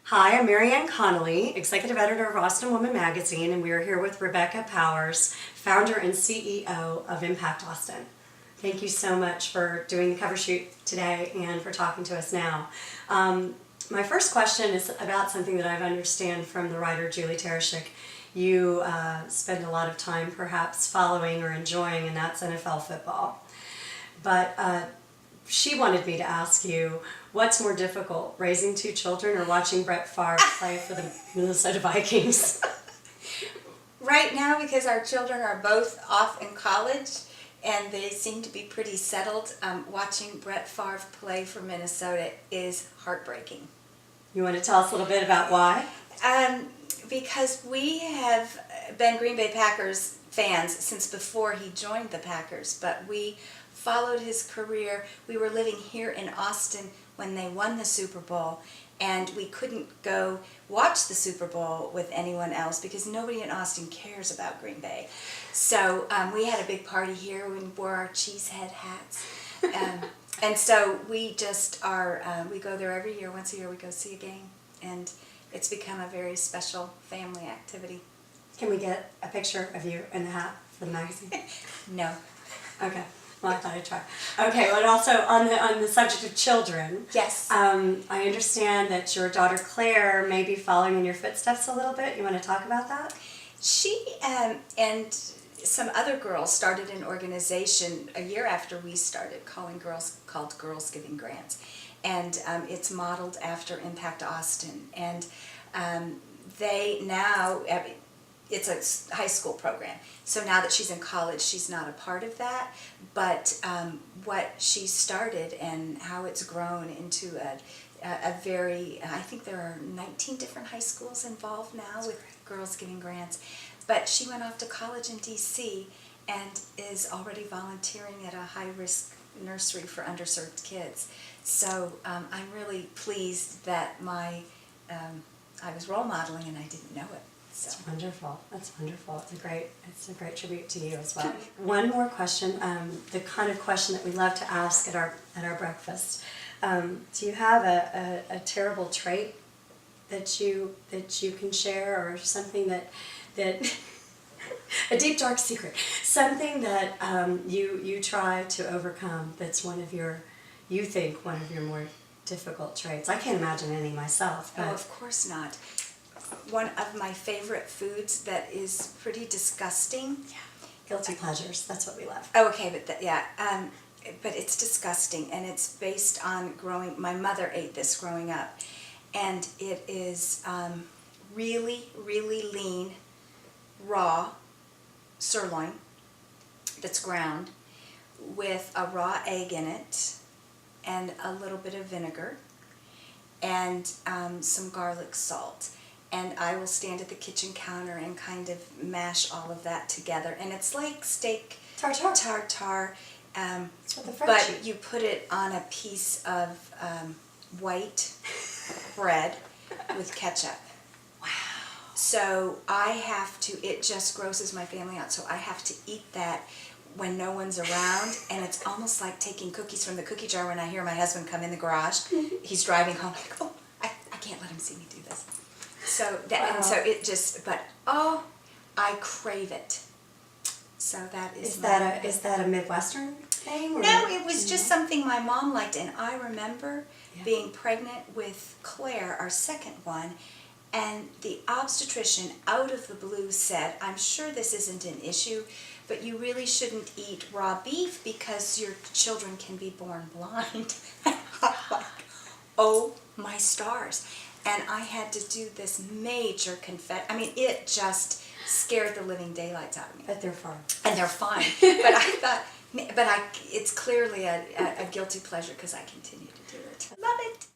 Hi, I'm Marianne Connolly, Executive Editor of Austin Woman Magazine, and we are here with Rebecca Powers, founder and CEO of Impact Austin. Thank you so much for doing the cover shoot today and for talking to us now. My first question is about something that I understand from the writer Julie Tereshik. You spend a lot of time perhaps following or enjoying, and that's NFL football. But she wanted me to ask you, what's more difficult, raising two children or watching Brett Favre play for the Minnesota Vikings? Right now, because our children are both off in college and they seem to be pretty settled, watching Brett Favre play for Minnesota is heartbreaking. You want to tell us a little bit about why? Because we have been Green Bay Packers fans since before he joined the Packers, but we followed his career. We were living here in Austin when they won the Super Bowl, and we couldn't go watch the Super Bowl with anyone else because nobody in Austin cares about Green Bay. So we had a big party here. We wore our cheesehead hats. And so we just are, we go there every year. Once a year we go see a game, and it's become a very special family activity. Can we get a picture of you in the hat for the magazine? No. Okay. Well, I thought I'd try. Okay, but also on the subject of children. Yes. I understand that your daughter Claire may be following in your footsteps a little bit. You want to talk about that? She and some other girls started an organization a year after we started called Girls Giving Grants. And it's modeled after Impact Austin. And they now, it's a high school program. So now that she's in college, she's not a part of that. But what she started and how it's grown into a very, I think there are 19 different high schools involved now with Girls Giving Grants. But she went off to college in D.C. and is already volunteering at a high-risk nursery for underserved kids. So I'm really pleased that I was role modeling and I didn't know it. So. That's wonderful. That's wonderful. It's a great tribute to you as well. One more question, the kind of question that we love to ask at our breakfast. Do you have a terrible trait that you can share, or something that a deep dark secret, something that you try to overcome that's you think one of your more difficult traits? I can't imagine any myself. But. Oh, of course not. One of my favorite foods that is pretty disgusting. Yeah. Guilty pleasures. That's what we love. Oh, okay, but it's disgusting, and it's based on my mother ate this growing up, and it is really, really lean, raw sirloin that's ground with a raw egg in it and a little bit of vinegar and some garlic salt. And I will stand at the kitchen counter and kind of mash all of that together. And it's like steak tartare. But you put it on a piece of white bread with ketchup. Wow. So it just grosses my family out. So I have to eat that when no one's around. And it's almost like taking cookies from the cookie jar when I hear my husband come in the garage. He's driving home, like, oh, I can't let him see me do this. So I crave it. So that is. Is that a Midwestern thing? Or? No, it was just something my mom liked, and I remember being pregnant with Claire, our second one, and the obstetrician out of the blue said, "I'm sure this isn't an issue, but you really shouldn't eat raw beef because your children can be born blind." I'm like, oh my stars. And I had to do this major confession. I mean, it just scared the living daylights out of me. But they're fine. And they're fine. But I thought, it's clearly a guilty pleasure because I continue to do it. Love it.